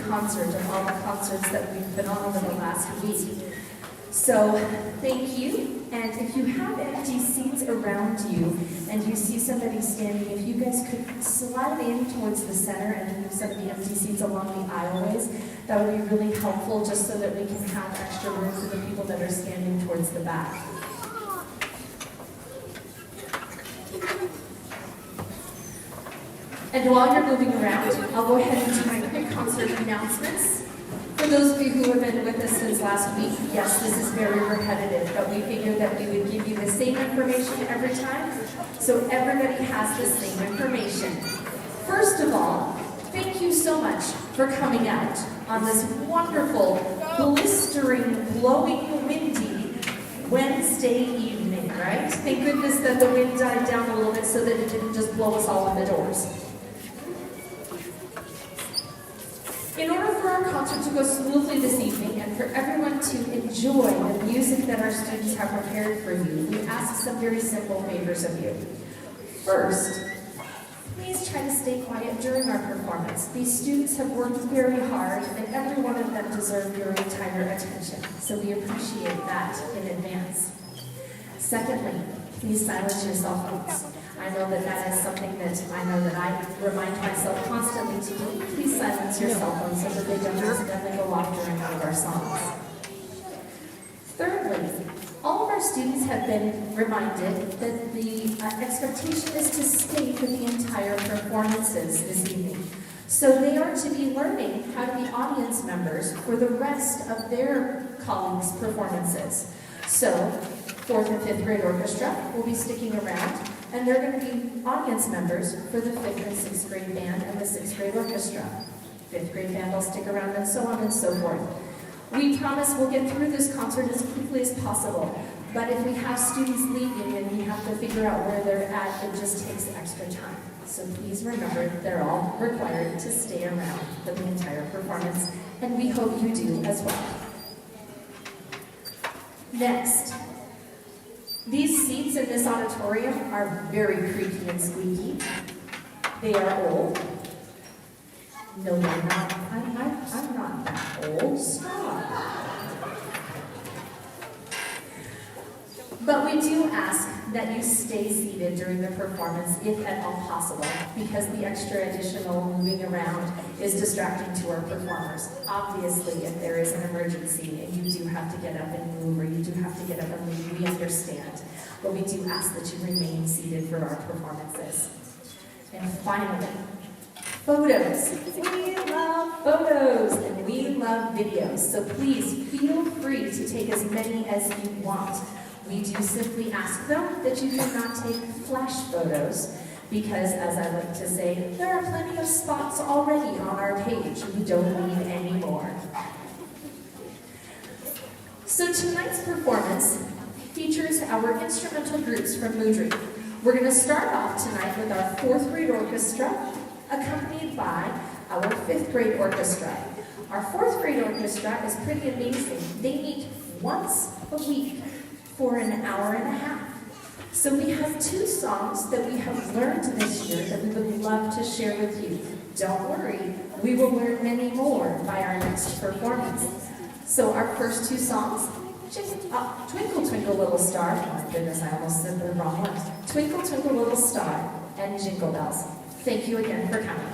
concert of all the concerts that we've been on over the last week. So thank you, and if you have empty seats around you and you see somebody standing, if you guys could slide in towards the center and move some of the empty seats along the aisleways, that would be really helpful just so that we can have extra room for the people that are standing towards the back. And while you're moving around, I'll go ahead and do my quick concert announcements. For those of you who have been with us since last week, yes, this is very repetitive, but we figured that we would give you the same information every time, so everybody has the same information. First of all, thank you so much for coming out on this wonderful, blistering, blowing, windy Wednesday evening, right? Thank goodness that the wind died down a little bit so that it didn't just blow us all in the doors. In order for our concert to go smoothly this evening and for everyone to enjoy the music that our students have prepared for you, we ask some very simple favors of you. First, please try to stay quiet during our performance. These students have worked very hard, and every one of them deserve your entire attention, so we appreciate that in advance. Secondly, please silence your cell phones. I know that that is something that I remind myself constantly to do. Please silence your cell phones so that they don't accidentally go off during one of our songs. Thirdly, all of our students have been reminded that the expectation is to stay for the entire performances this evening. So they are to be learning how to be audience members for the rest of their colleagues' performances. So, 4th and 5th grade orchestra will be sticking around, and they're going to be audience members for the 5th and 6th grade band and the 6th grade orchestra. 5th grade band will stick around, and so on and so forth. We promise we'll get through this concert as quickly as possible, but if we have students leaving and we have to figure out where they're at, it just takes extra time. So please remember, they're all required to stay around for the entire performance, and we hope you do as well. Next, these seats in this auditorium are very creaky and squeaky. They are old. No, they're not. I'm not that old. Stop. But we do ask that you stay seated during the performance, if at all possible, because the extra additional moving around is distracting to our performers. Obviously, if there is an emergency and you do have to get up and move, or you do have to get up and leave, we understand. But we do ask that you remain seated for our performances. And finally, photos. We love photos and we love videos. So please feel free to take as many as you want. We do simply ask, though, that you do not take flash photos, because, as I like to say, there are plenty of spots already on our page. We don't need any more. So tonight's performance features our instrumental groups from Moodry. We're going to start off tonight with our 4th grade orchestra, accompanied by our 5th grade orchestra. Our 4th grade orchestra is pretty amazing. They meet once a week for an hour and a half. So we have 2 songs that we have learned this year that we would love to share with you. Don't worry, we will learn many more by our next performance. So our first 2 songs, Twinkle Twinkle Little Star. Oh my goodness, I almost said the wrong one. Twinkle Twinkle Little Star and Jingle Bells. Thank you again for coming.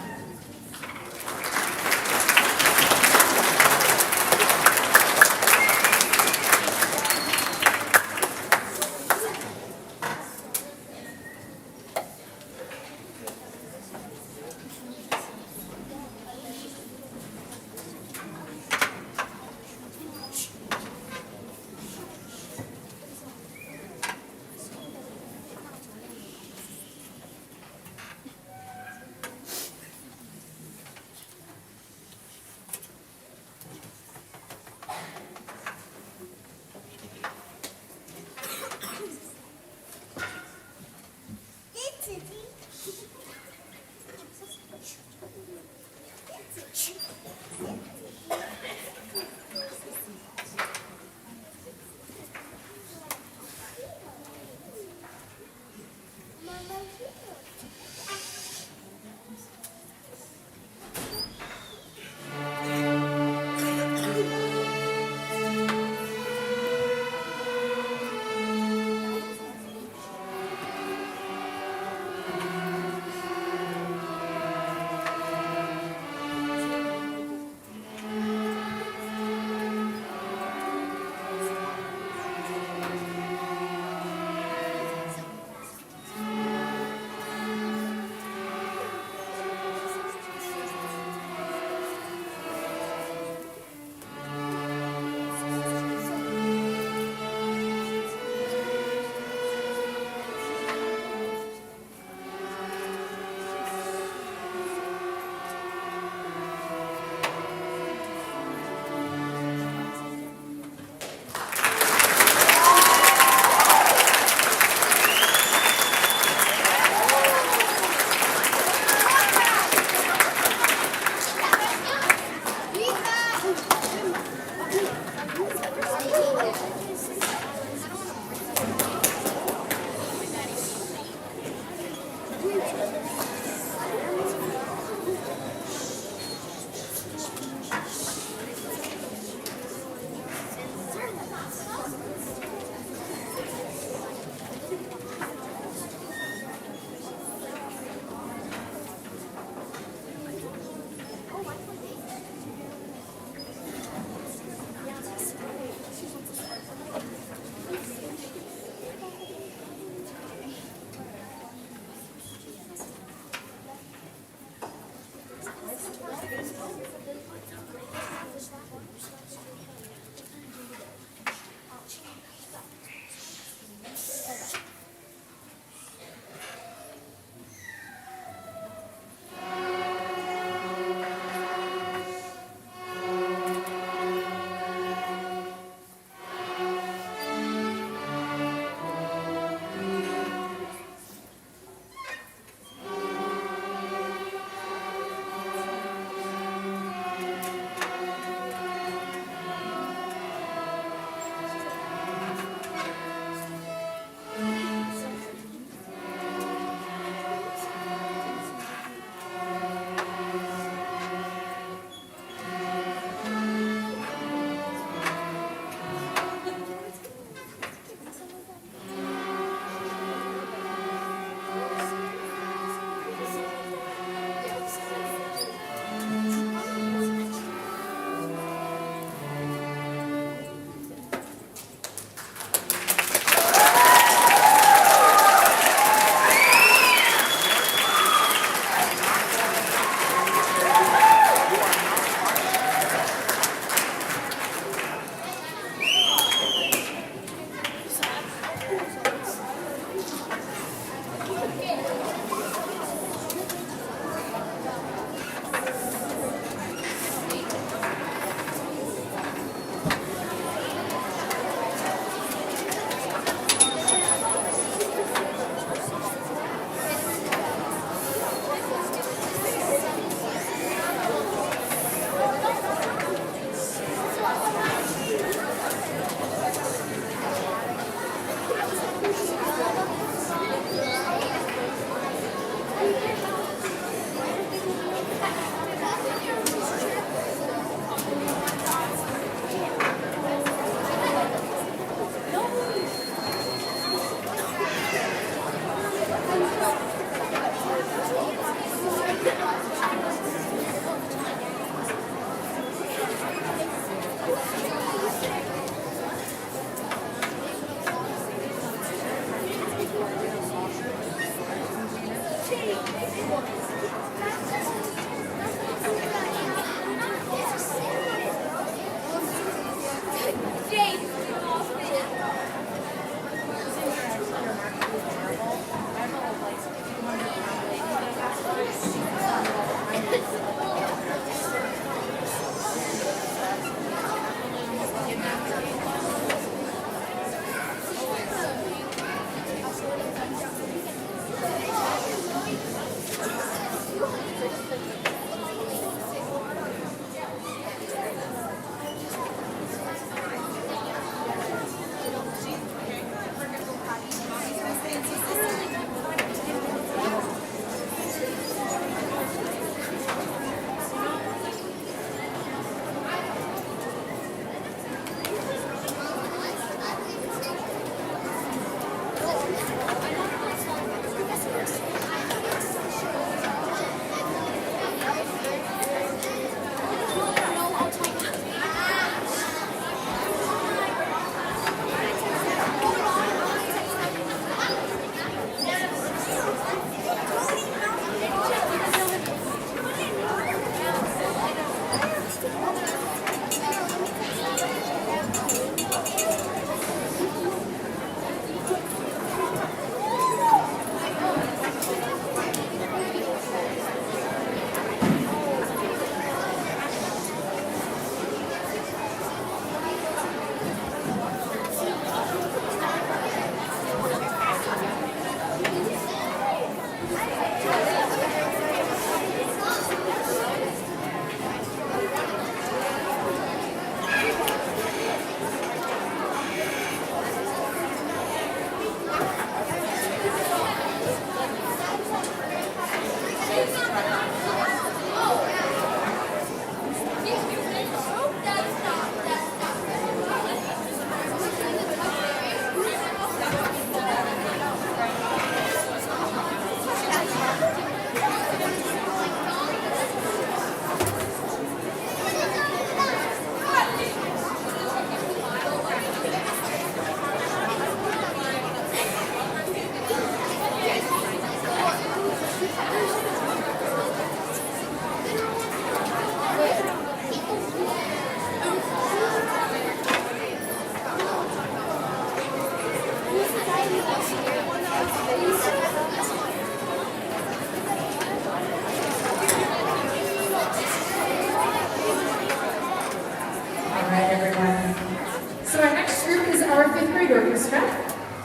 grade orchestra.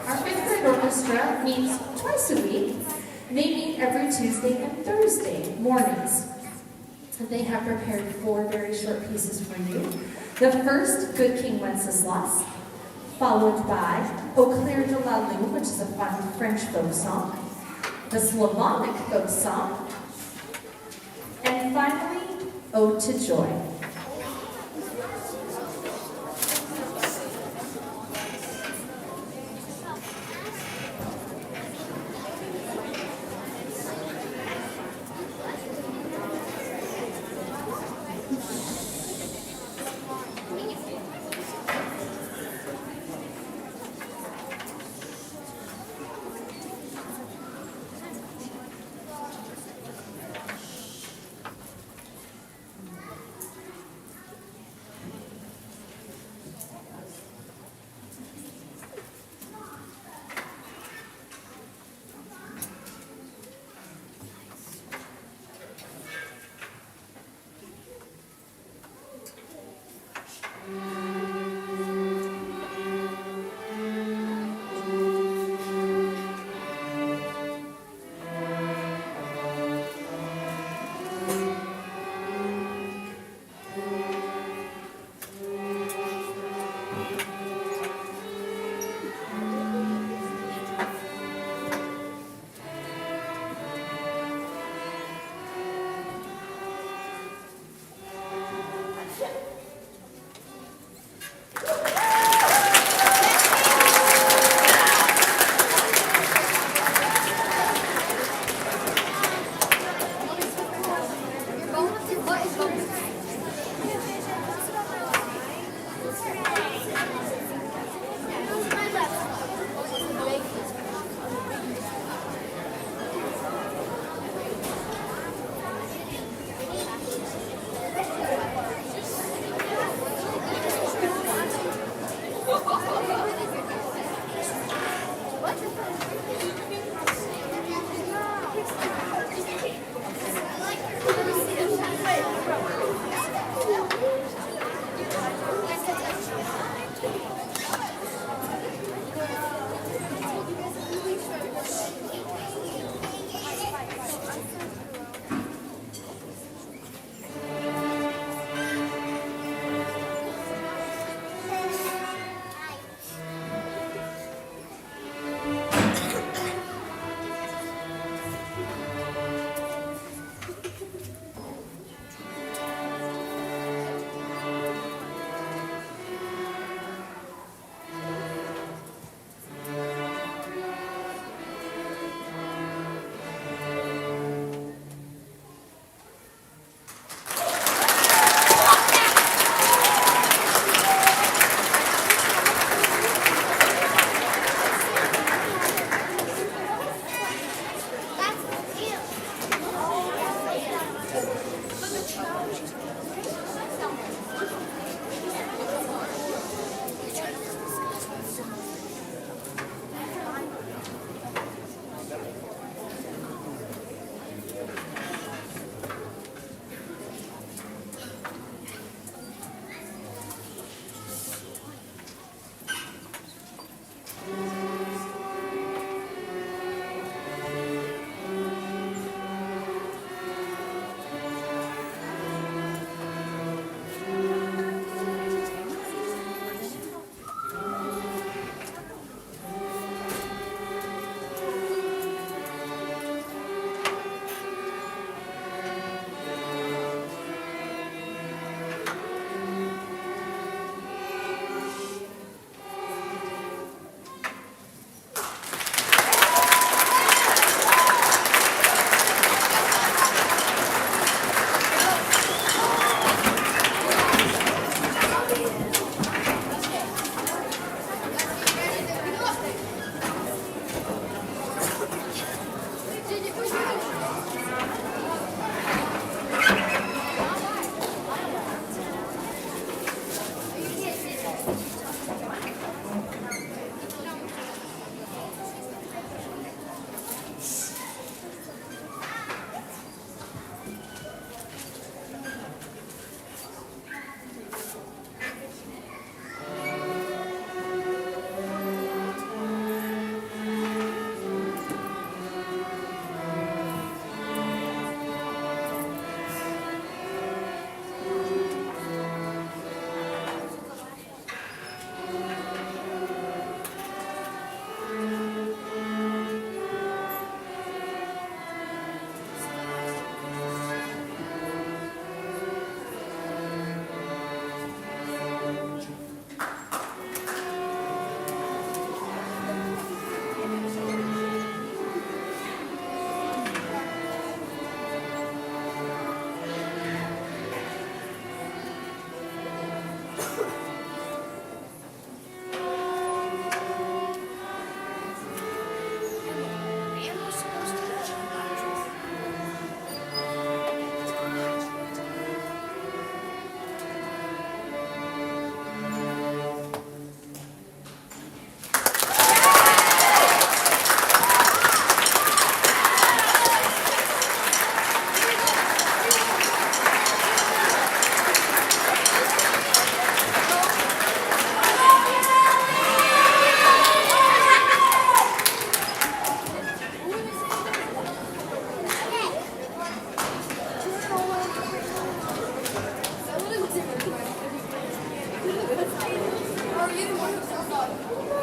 Our fifth grade orchestra meets twice a week. They meet every Tuesday and Thursday mornings. They have prepared 4 very short pieces for you. The first, Good King Wenceslas, followed by Au Clair de la Lune, which is a fun French folk song, the Slavonic folk song, and finally, Ode to Joy.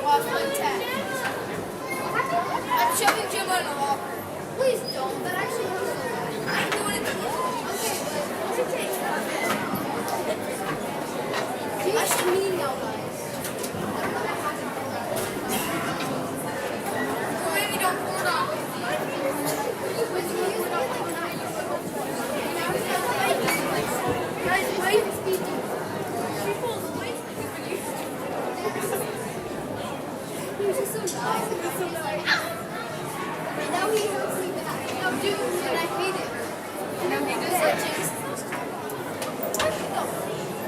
while playing tag. I'm shoving Jim out of the locker. Please don't. That actually hurts so bad. I ain't doing it. Okay, but what's it take? I should mean now, guys. Maybe don't pour it on. Guys, wait. He was just so nice. He was so nice. And now he hurts me back. Now, dude, and I hate it. And now he just like changes those two.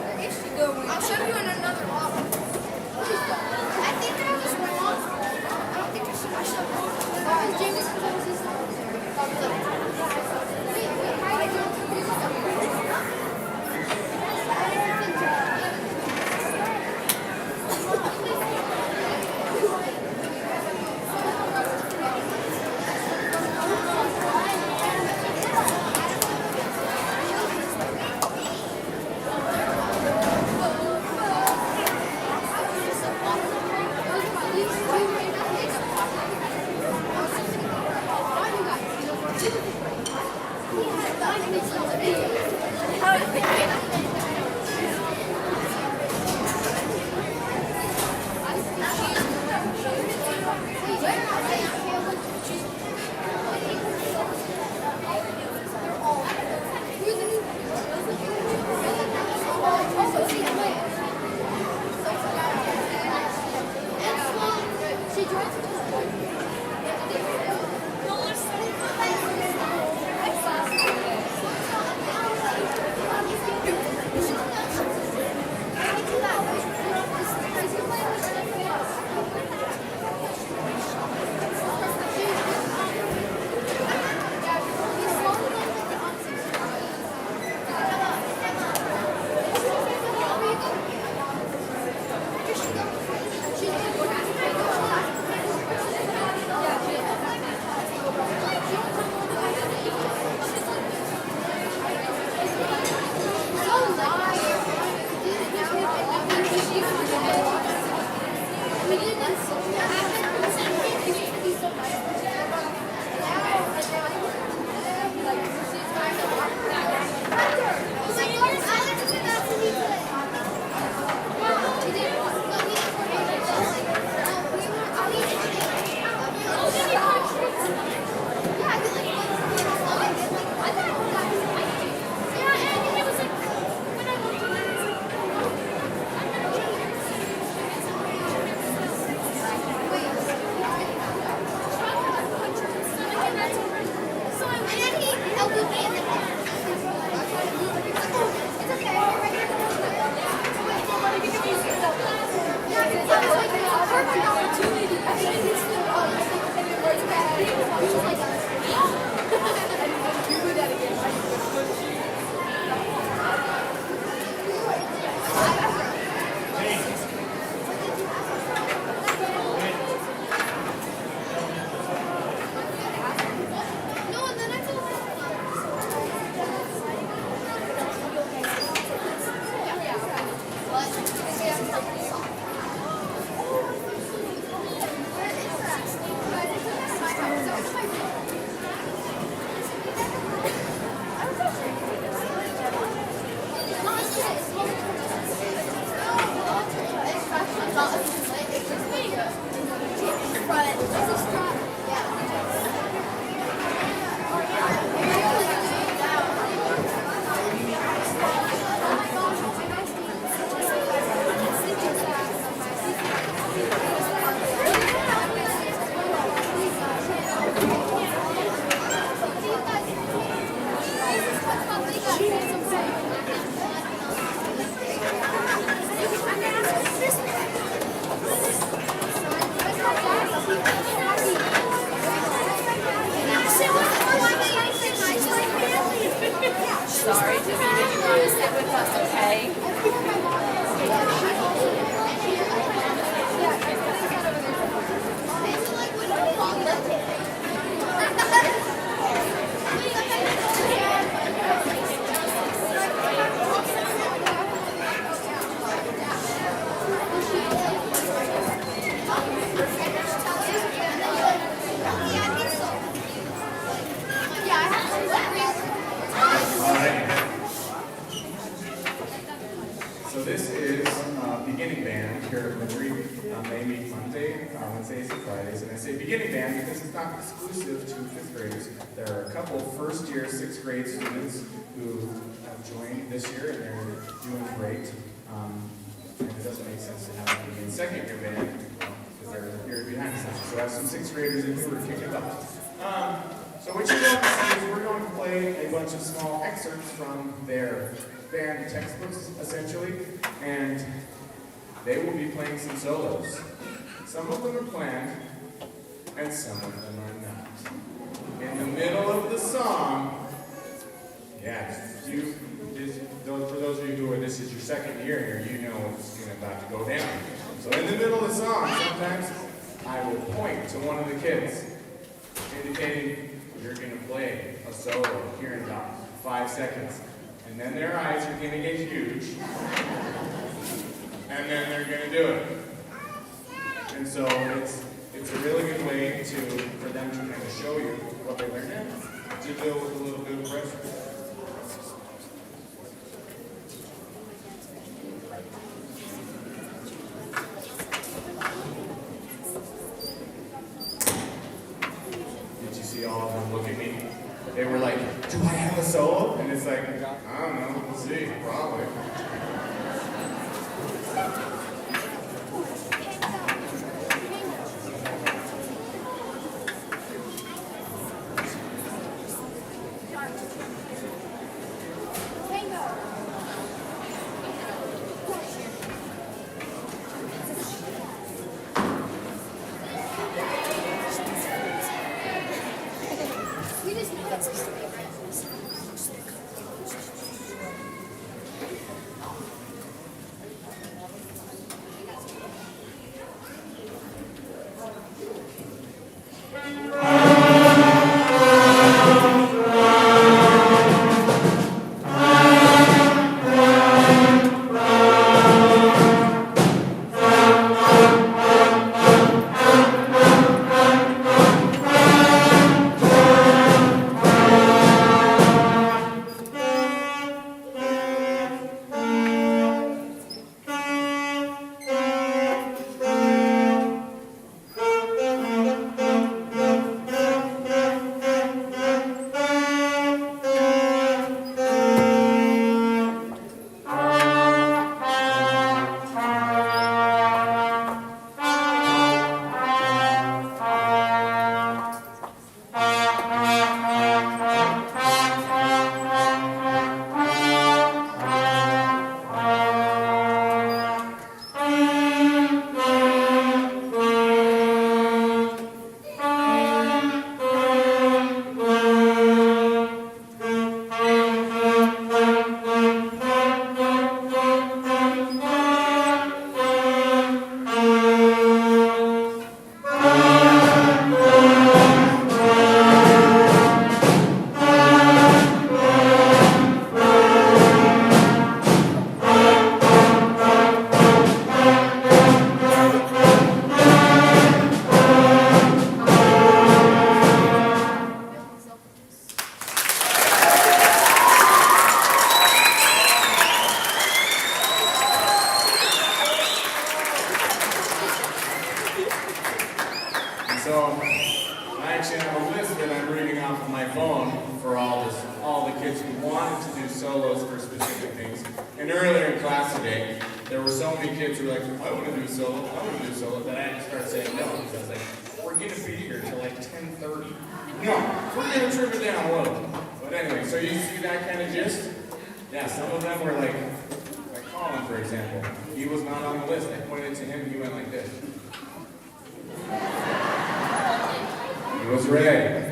Where is she going? I'll show you in another level. Please don't. I think I was wrong. I don't think I should. I should have. James closes. Wait, how do you do is beginning band here at Moodry. They meet Wednesdays and Fridays. And I say beginning band because it's not exclusive to fifth graders. There are a couple first-year sixth grade students who have joined this year, and they're doing great. And it doesn't make sense to have them be in second-year band because they're here behind the scenes. So I have some sixth graders in who are kicking butt. So what you're going to see is we're going to play a bunch of small excerpts from their band textbooks, essentially, and they will be playing some solos. Some of them are planned, and some of them are not. In the middle of the song, for those of you who are, this is your second year here, you know what's about to go down. So in the middle of the song, sometimes I will point to one of the kids, indicating you're going to play a solo here in about 5 seconds. And then their eyes are going to get huge. And then they're going to do it. And so it's a really good way for them to kind of show you what they learned and to deal with a little bit of pressure. Did you see all of them look at me? They were like, do I have a solo? And it's like, I don't know, we'll see, probably. We just know that's supposed to be right. So I actually have a list that I'm reading off of my phone for all the kids who wanted to do solos for specific things. And earlier in class today, there were so many kids who were like, I want to do a solo, that I had to start saying no. Because I was like, we're going to be here till like 10:30. No, we're going to trim it down a little. But anyway, so you see that kind of gist? Yeah, some of them were like Colin, for example. He was not on the list. I pointed to him and he went like this. He was ready.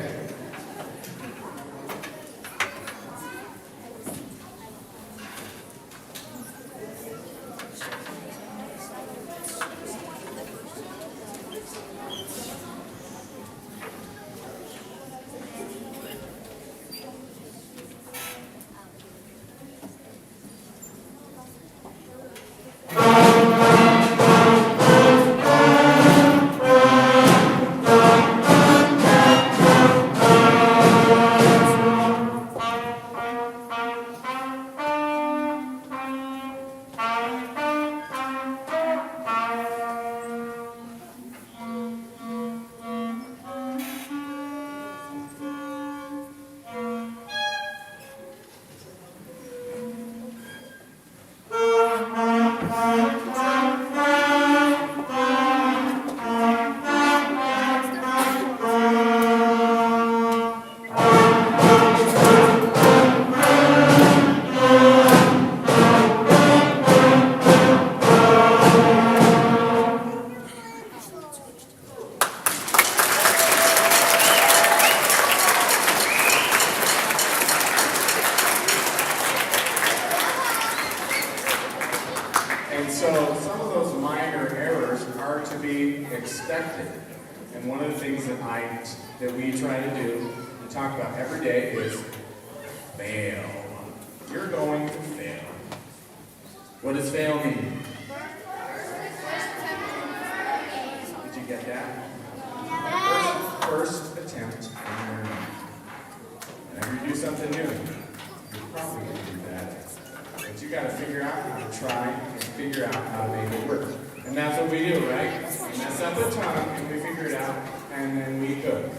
And so some of those minor errors are to be expected. And one of the things that we try to do and talk about every day is fail. You're going to fail. What does fail mean? Did you get that? First attempt in learning. Whenever you do something new, you're probably going to do that. But you got to figure out how to try and figure out how to make it work. And that's what we do, right? We mess up a ton and we figure it out, and then we cook.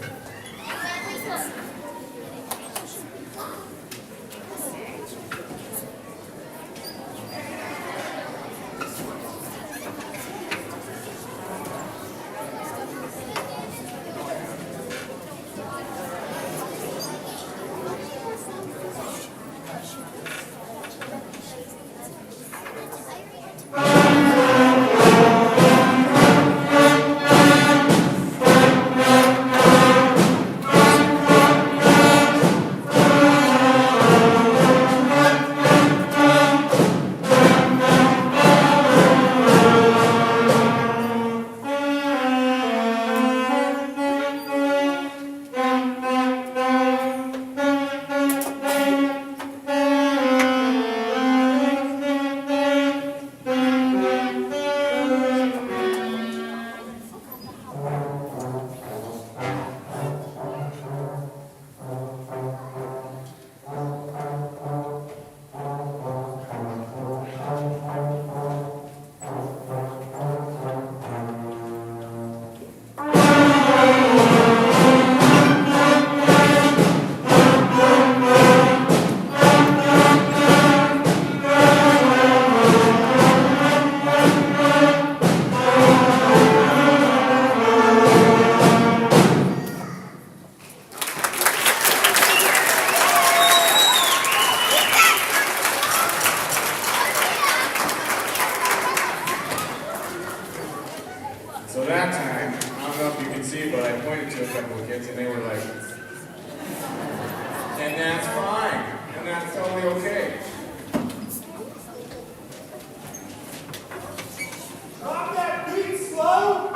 So that time, I don't know if you can see, but I pointed to a couple of kids and they were like, and that's fine, and that's totally okay. Drop that beat slow!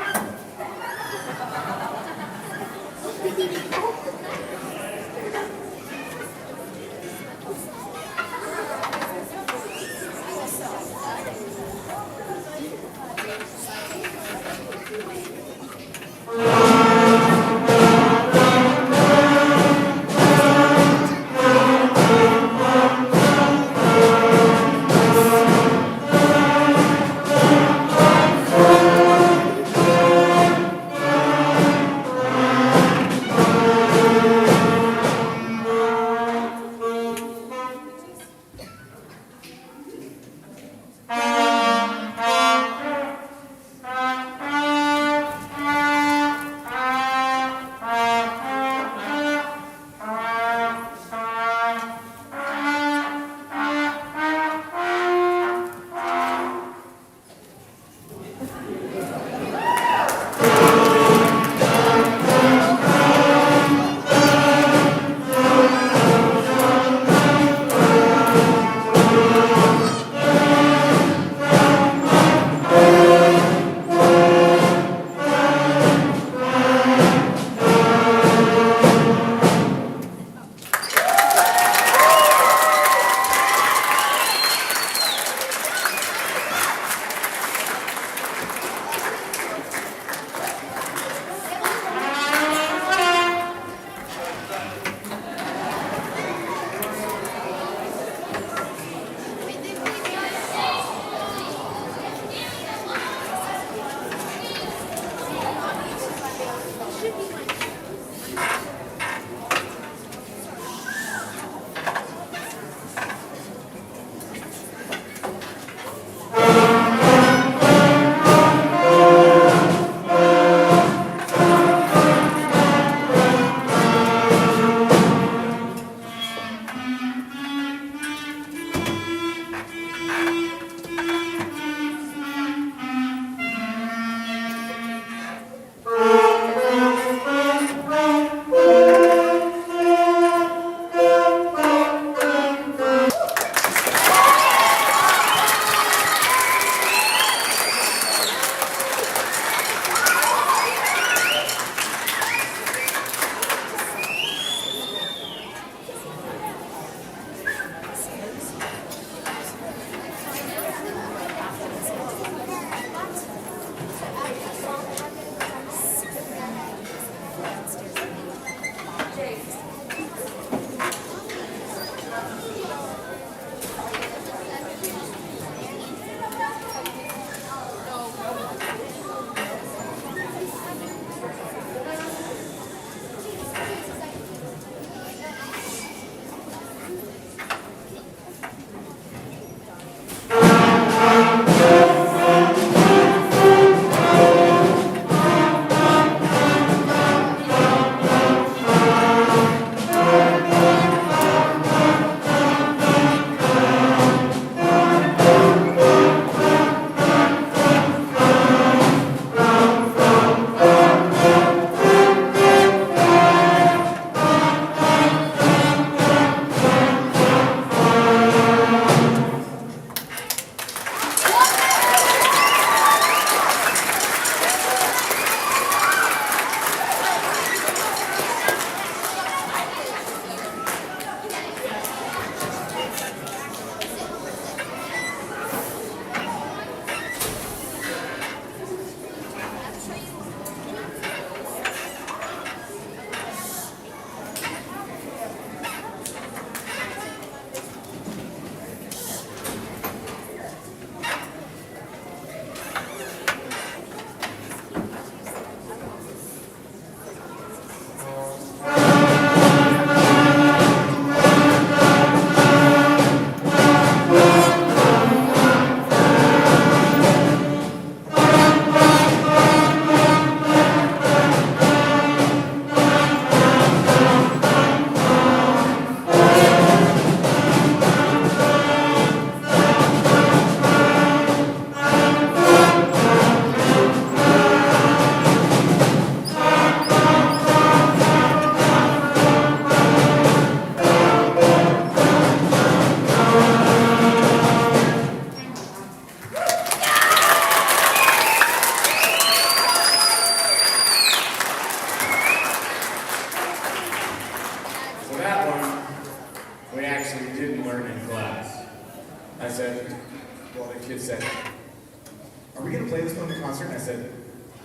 are we going to play this one in the concert? And I said,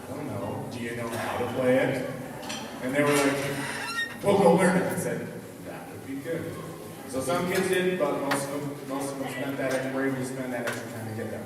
I don't know. Do you know how to play it? And they were like, we'll go learn it. I said, that would be good. So some kids did, but most of them spent that extra, were able to spend that extra time to get there.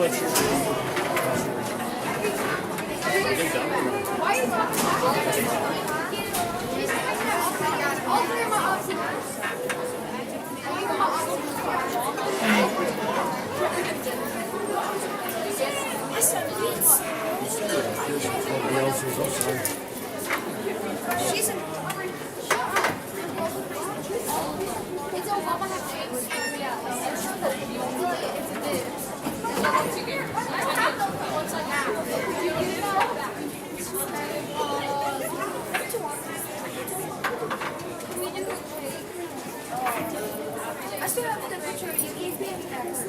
Why are you talking about all three of my options. She's in. It's a Obama have James. Yeah. It's a bit. I have those ones like that. You get it all back. I still have the picture you gave me in text.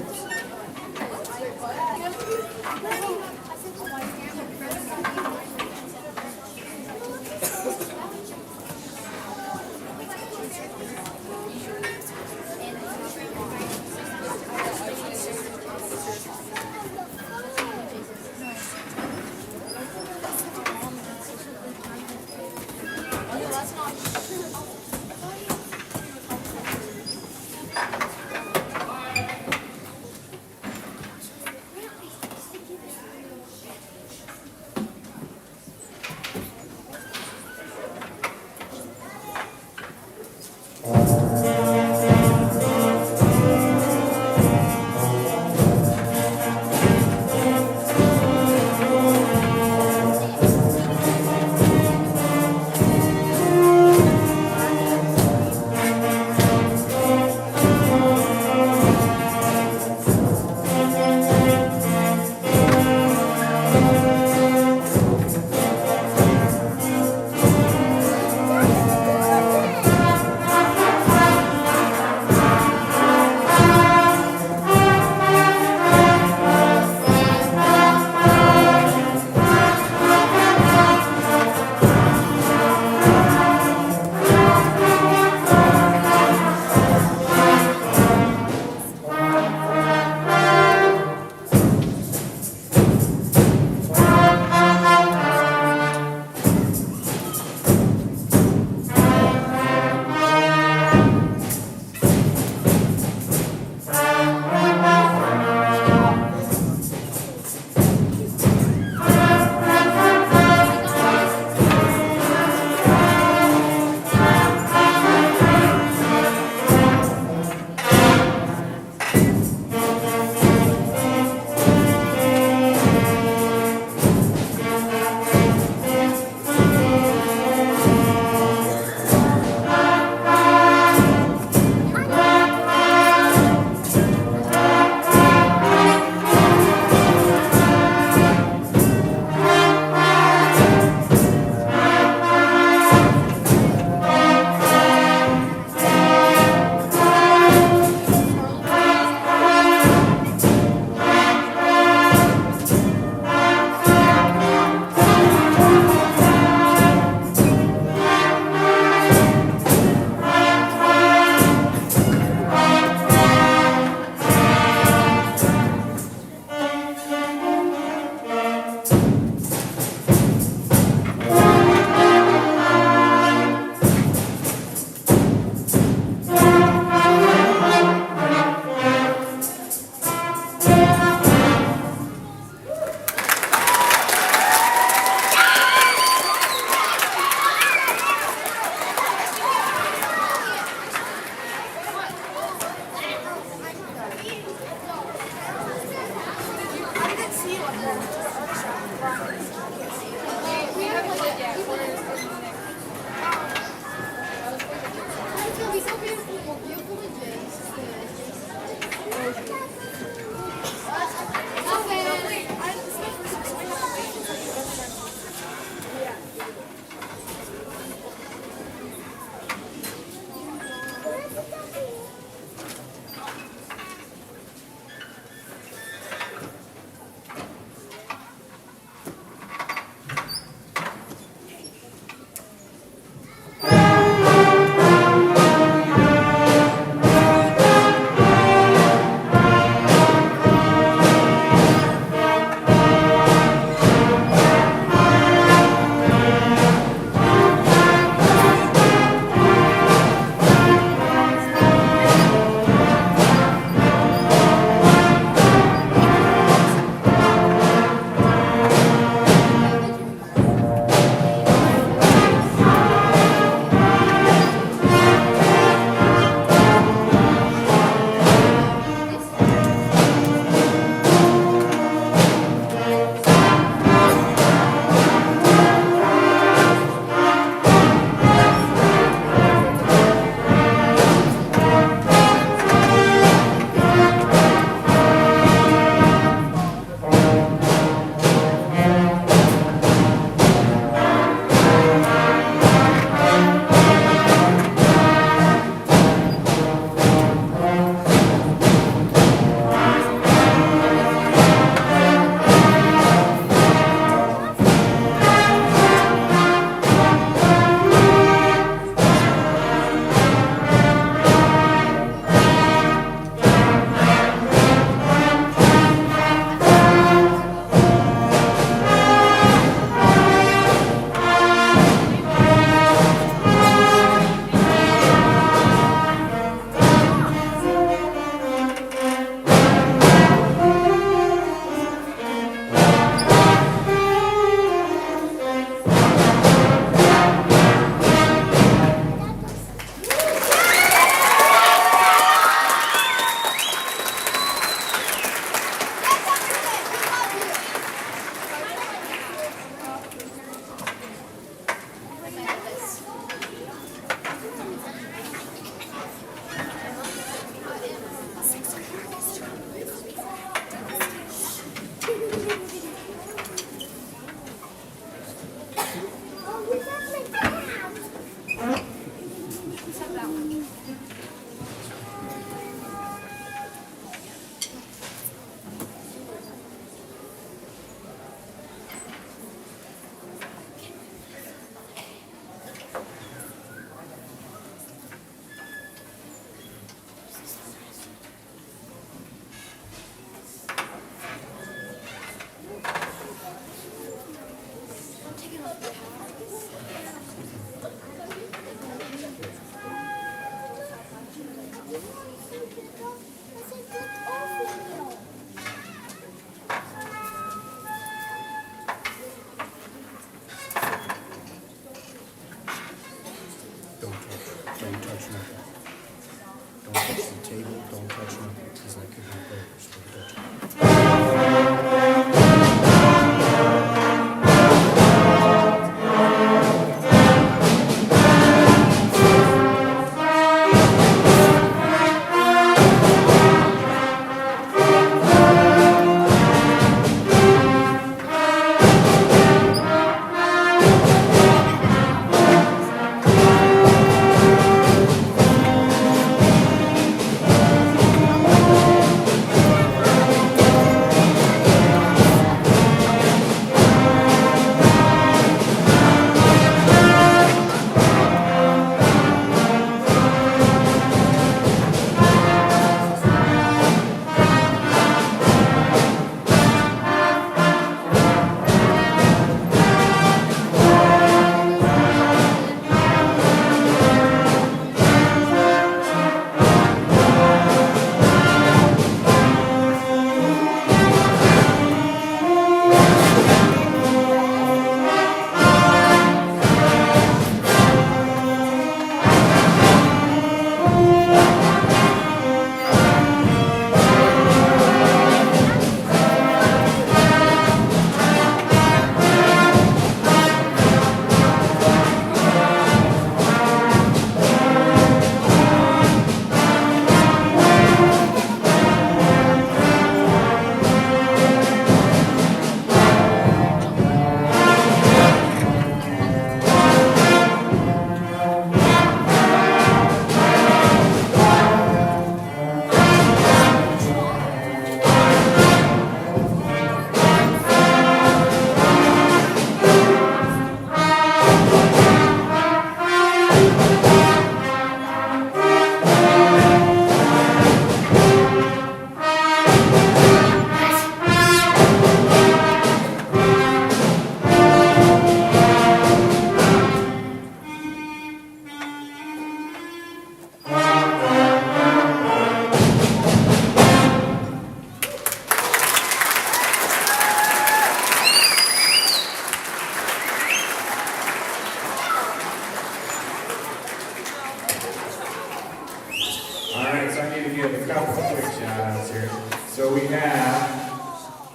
nothing. Don't touch the table, don't touch nothing, because that could be burgers. Don't touch it. All right, so I need to give a couple of quick shout outs here. So we have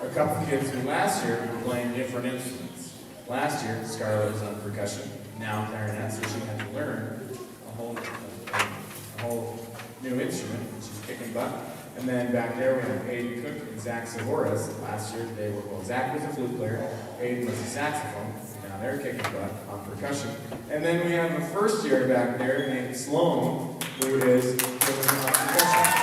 a couple of kids who last year were playing different instruments. Last year, Scarlett was on percussion, now clarinet, so she had to learn a whole new instrument, which is kicking butt. And then back there we have Aiden Cook and Zach Savoras. Last year they were, well, Zach was a flute player, Aiden was a saxophone, and now they're kicking butt on percussion. And then we have a first year back there named Sloan, who is kicking on percussion.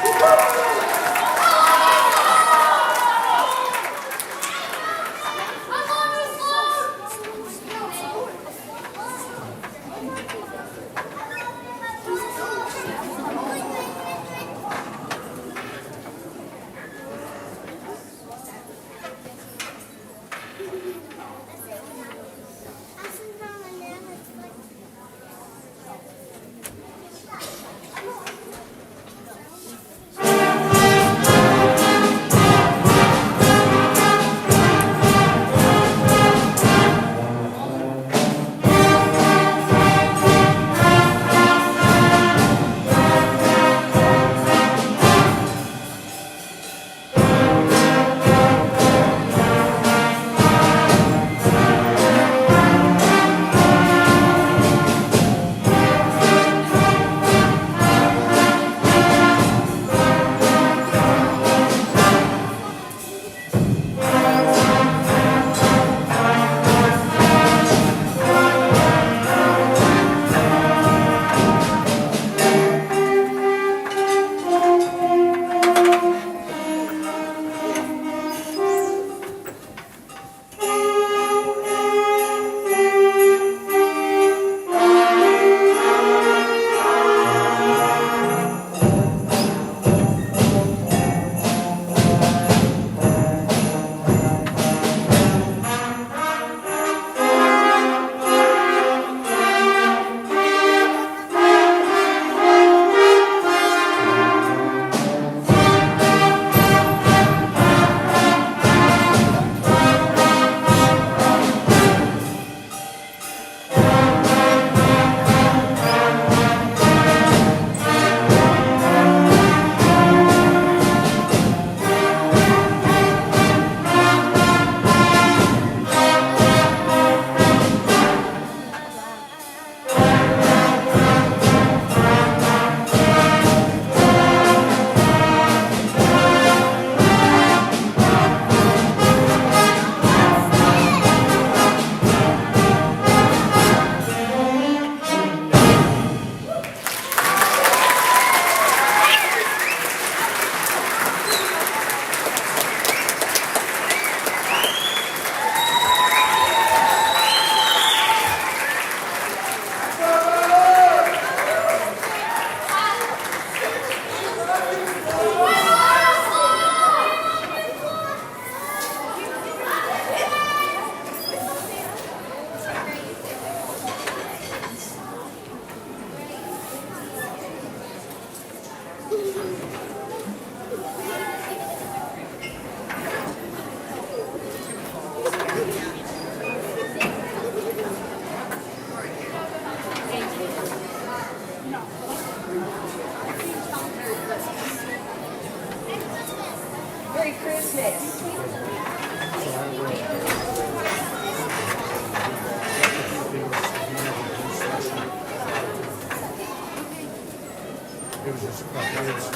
It was just a couple minutes.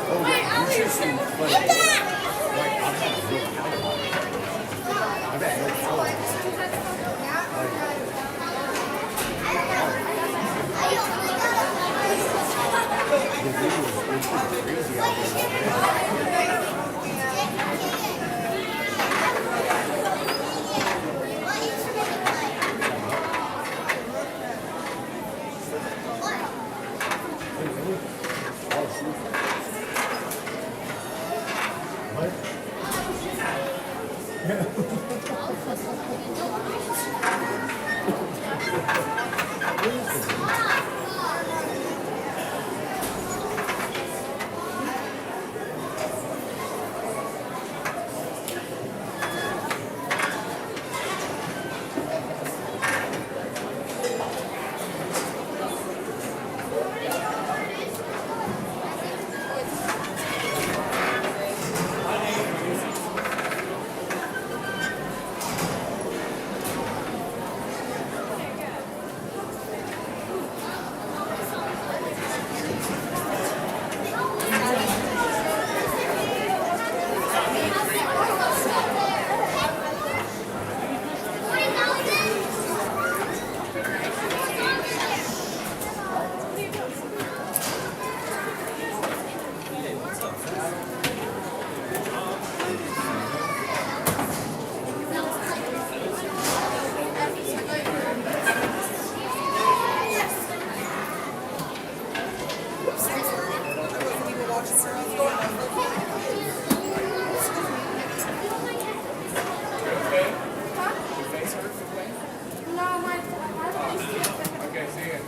Oh, yeah, you should see, like, I've had no power. I've had no power. The video is crazy out there. Oh, shoot. Okay, see ya.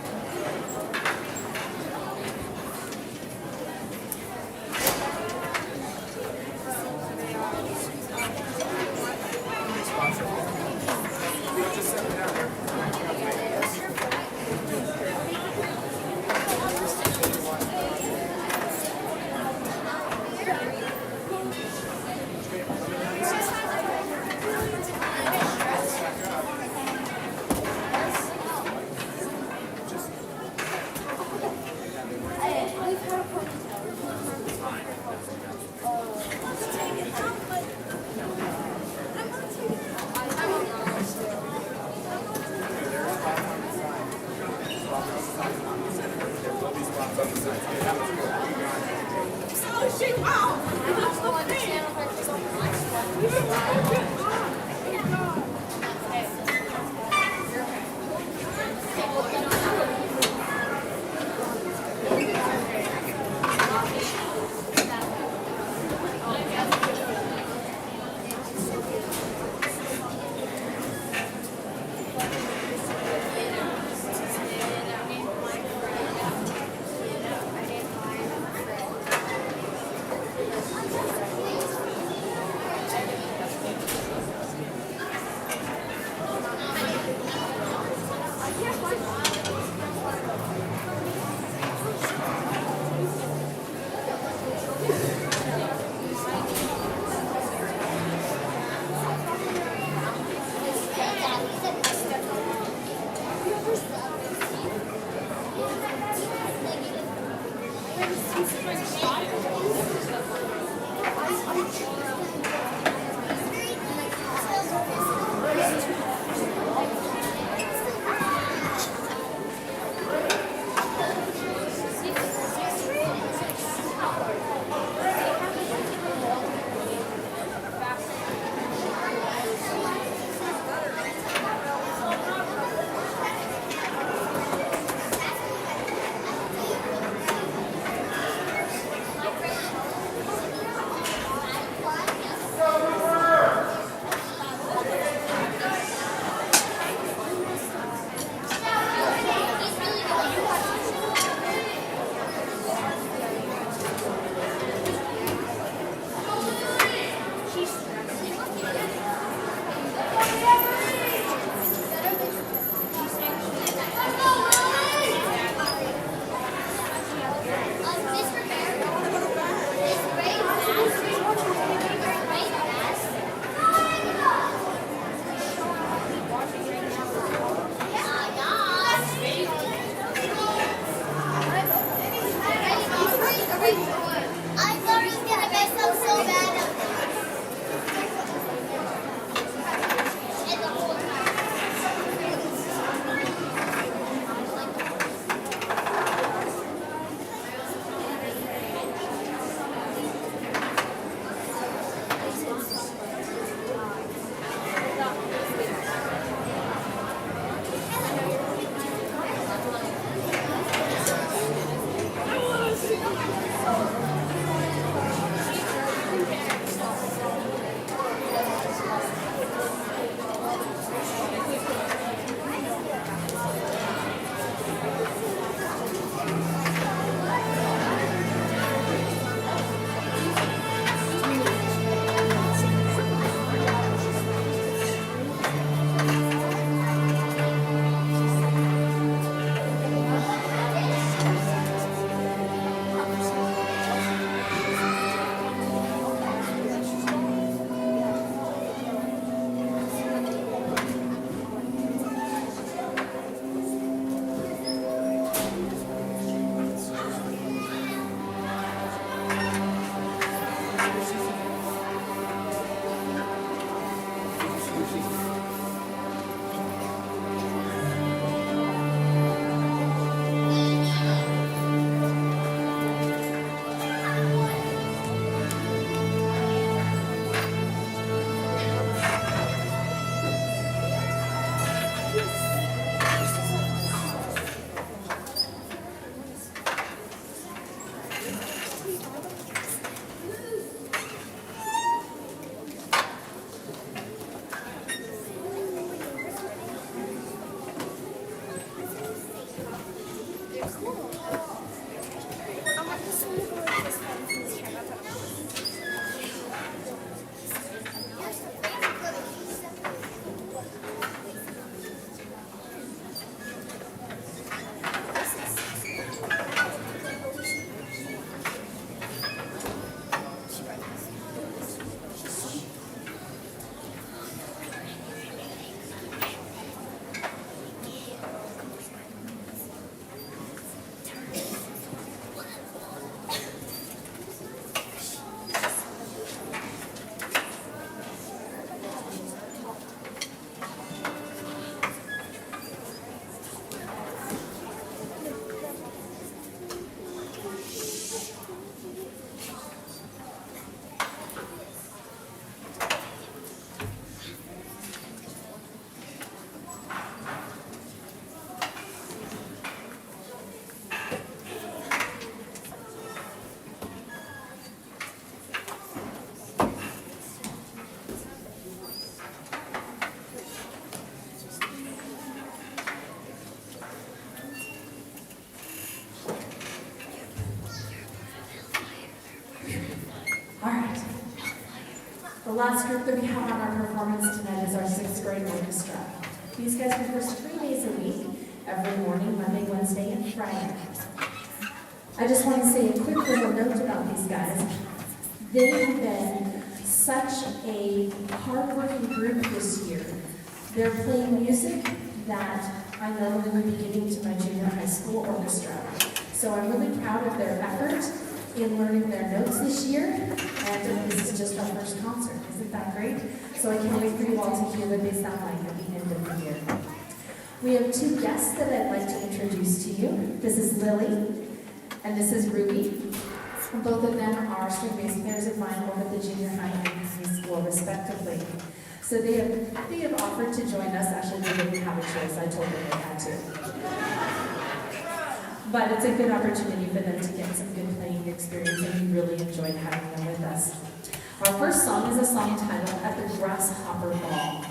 last group that we have on our performance tonight is our 6th grade orchestra. These guys rehearse 3 days a week, every morning, Monday, Wednesday, and Friday. I just want to say a quick little note about these guys. They have been such a hard-working group this year. They're playing music that I normally would be giving to my junior high school orchestra. So I'm really proud of their effort in learning their notes this year, and this is just our first concert. Isn't that great? So I can't wait for you all to hear what they sound like at the end of the year. We have 2 guests that I'd like to introduce to you. This is Lily, and this is Ruby. Both of them are string bass players of mine over at the junior high and high school, respectively. So they have offered to join us. Actually, they didn't have a choice. I told them they had to. But it's a good opportunity for them to get some good playing experience, and we really enjoyed having them with us. Our first song is a song titled At the Grasshopper Ball.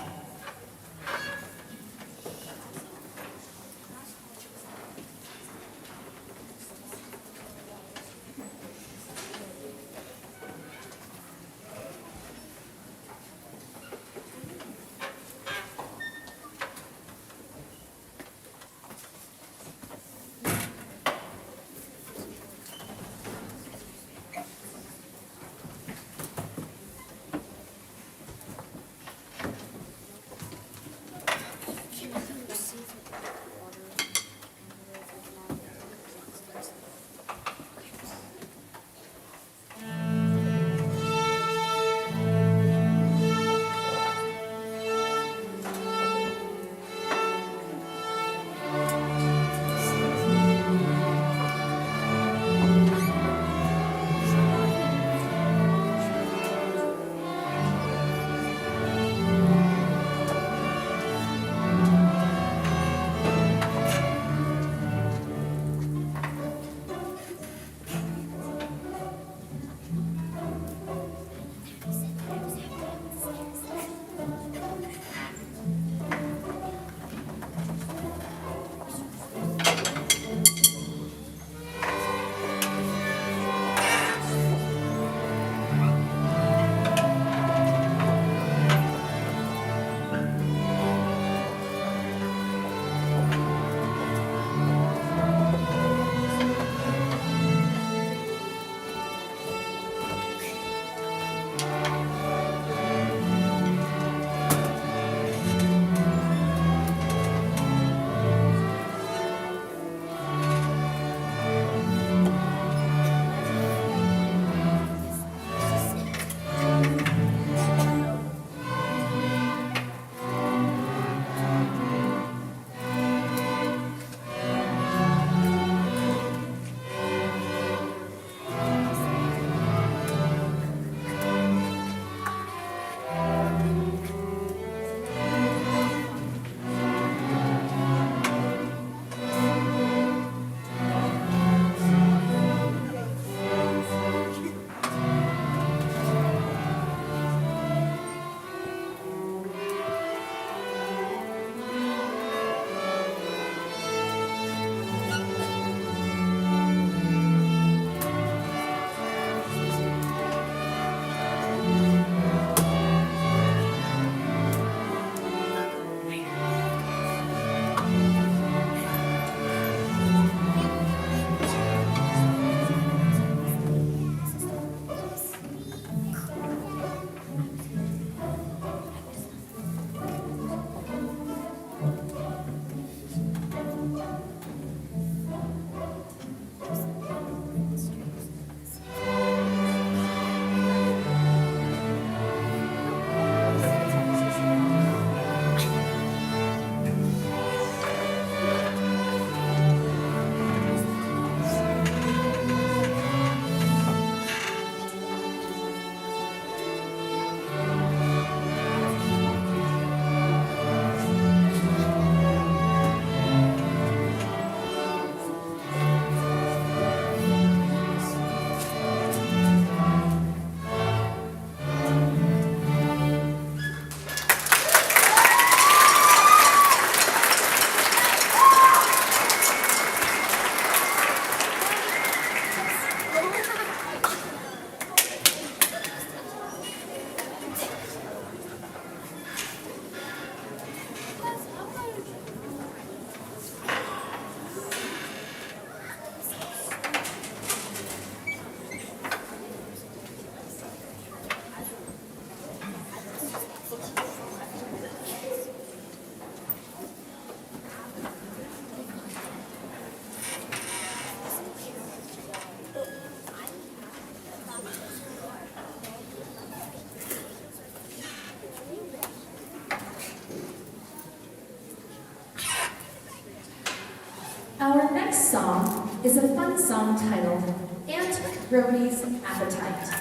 fun song titled Aunt Rhodey's Appetite.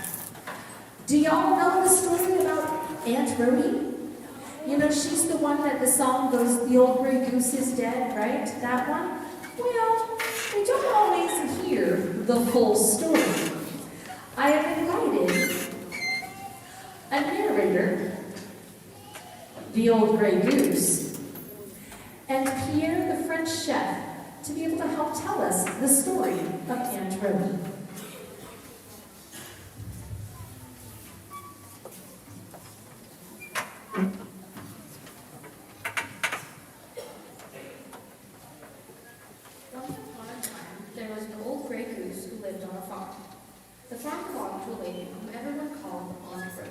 Do y'all know the story about Aunt Rhody? You know, she's the one that the song goes, the old gray goose is dead, right? That one? Well, we don't always hear the full story. I have invited a narrator, the old gray goose, and Pierre, the French chef, to be able to help tell us the story of Aunt Rhody. Once upon a time, there was an old gray goose who lived on a farm. The farm belonged to a lady whom everyone called Aunt Rhody.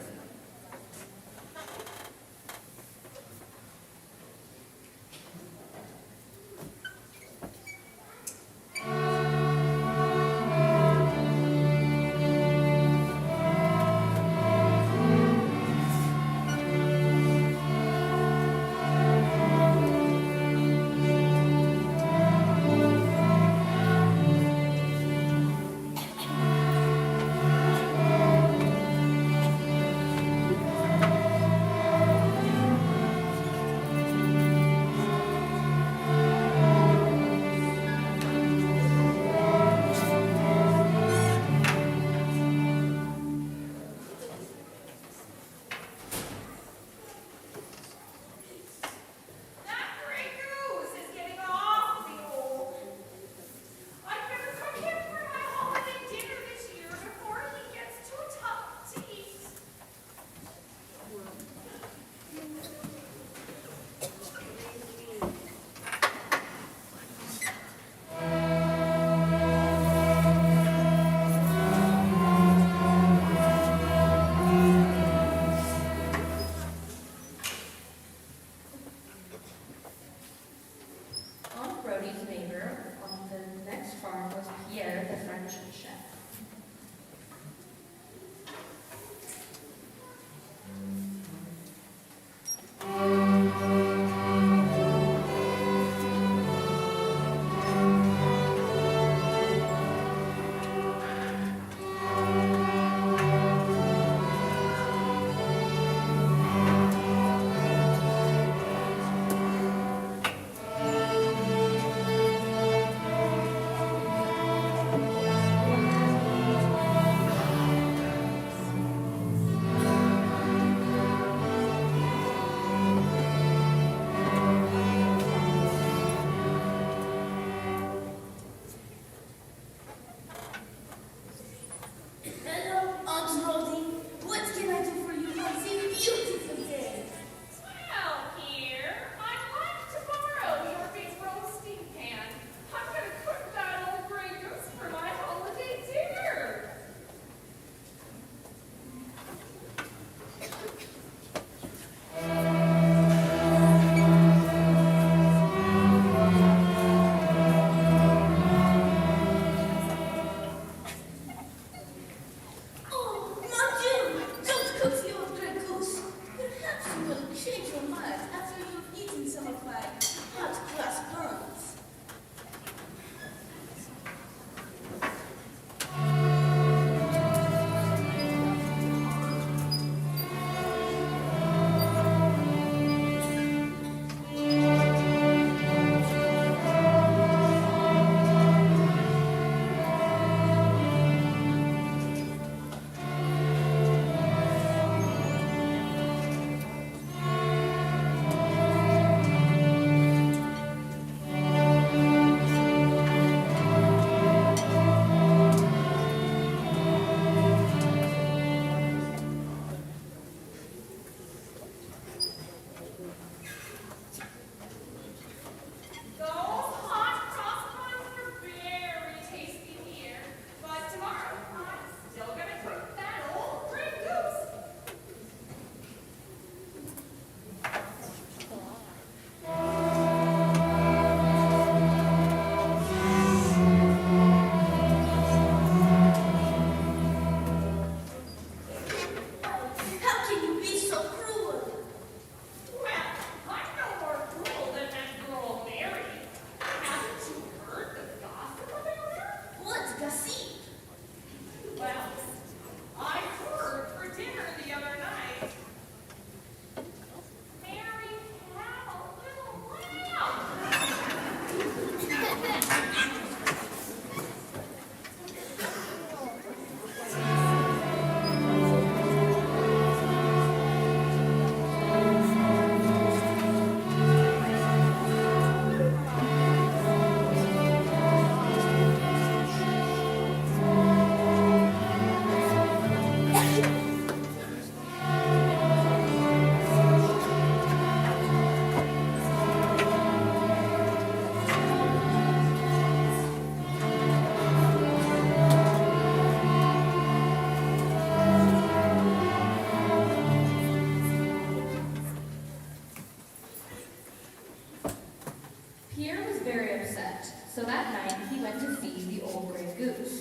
Goose.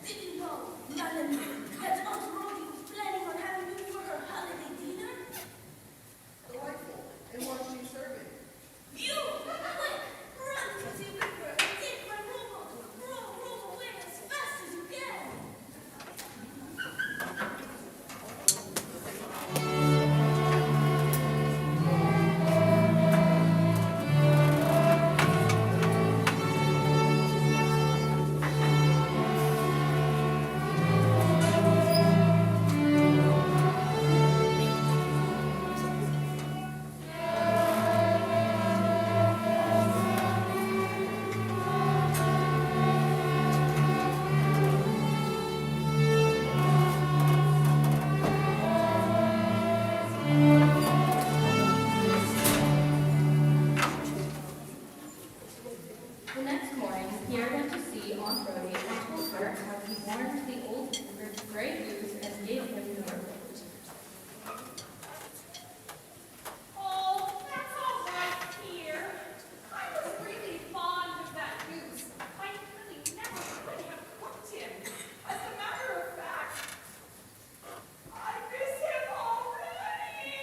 Did you know, Melanie, that Aunt Rhoda was planning on having you for her holiday dinner? Delightful. And what is she serving? You! Quick! Run to the river and take my rowboat. Row away as fast as you can! The next morning, Pierre went to see Aunt Rhody and told her how he warned the old gray goose and gave him the report. Oh, that's all right, Pierre. I was really fond of that goose. I really never could have cooked him. As a matter of fact, I miss him already.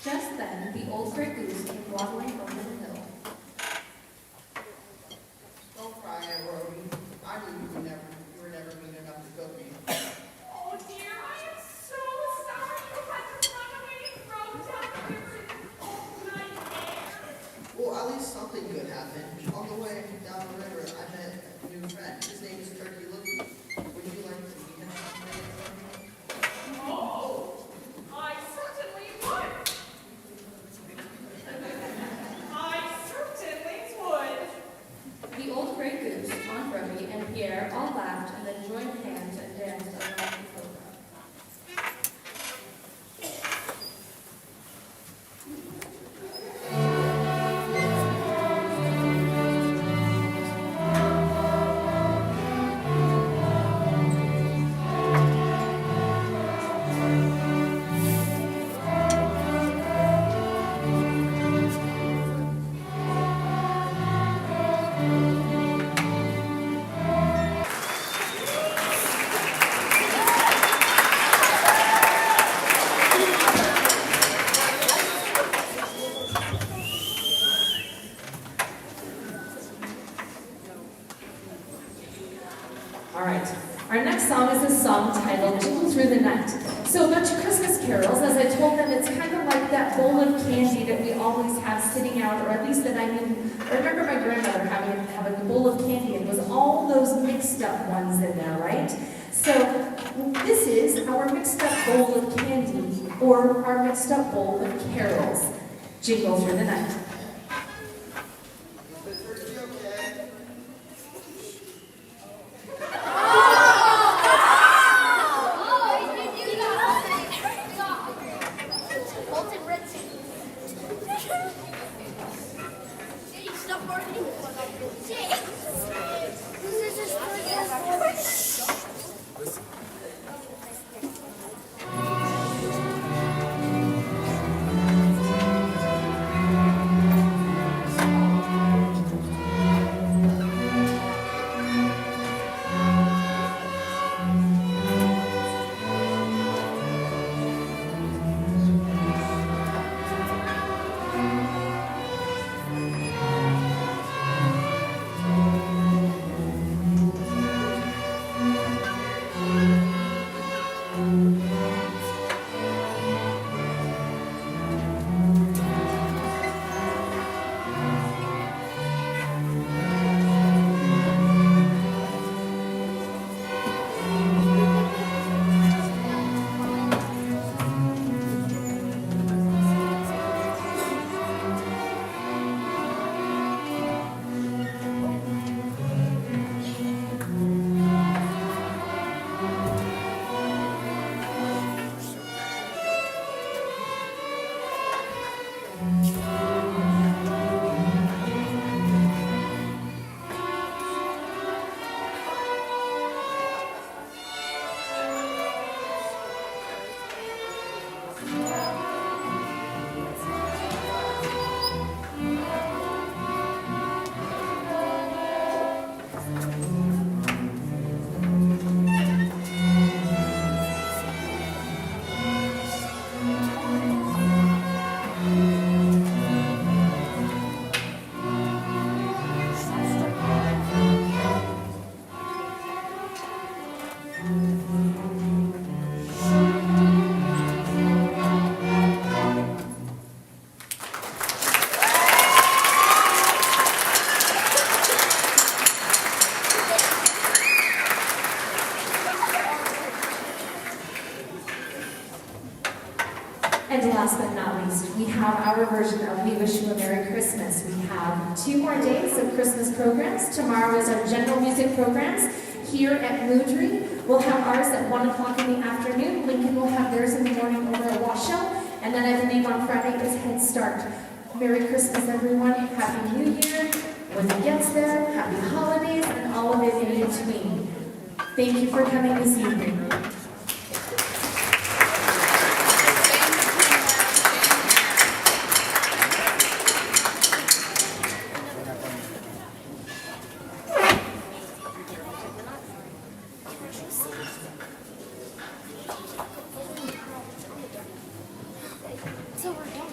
Just then, the old gray goose came waddling over the hill. Don't cry, Aunt Rhody. I knew you were never mean enough to cook me. Oh, dear, I am so sorry you had to run away and row down the river in your own nightmare. Well, at least something good happened. On the way down the river, I met a new friend. His name is Turkey Lookie. Would you like to meet him someday? Oh, I certainly would. I certainly would. The old gray goose, Aunt Rhody, and Pierre all laughed and then joined hands and danced around the pilgrim. All right. Our next song is a song titled Jingle Through the Night. So a bunch of Christmas carols, as I told them, it's kind of like that bowl of candy that we always have sitting out, or at least that I remember my grandmother having a bowl of candy, and it was all those mixed up ones in there, right? So this is our mixed up bowl of candy, or our mixed up bowl of carols. Jingle Through the Night. Is the turkey okay? Molten red stop working. This is And last but not least, we have our version of We Wish You a Merry Christmas. We have 2 more days of Christmas programs. Tomorrow is our general music programs here at Moodry. We'll have ours at 1 o'clock in the afternoon. Lincoln will have theirs in the morning over at Washoe. And then I believe on Friday is Head Start. Merry Christmas, everyone. Happy New Year. When it gets there, happy holidays, and all of it in between. Thank you for coming this evening. So we're done.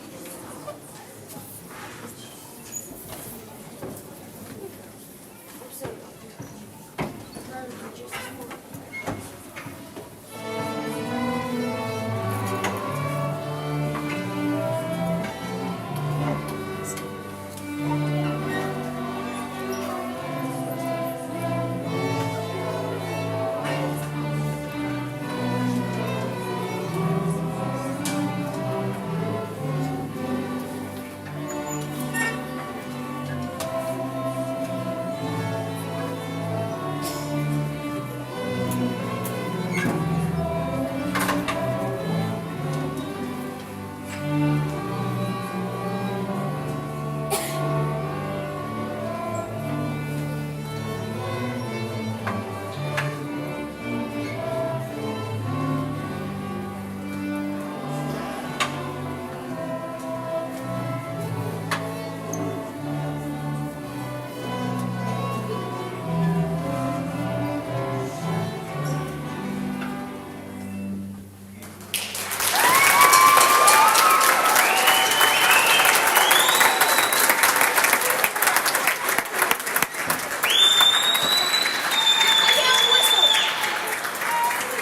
So,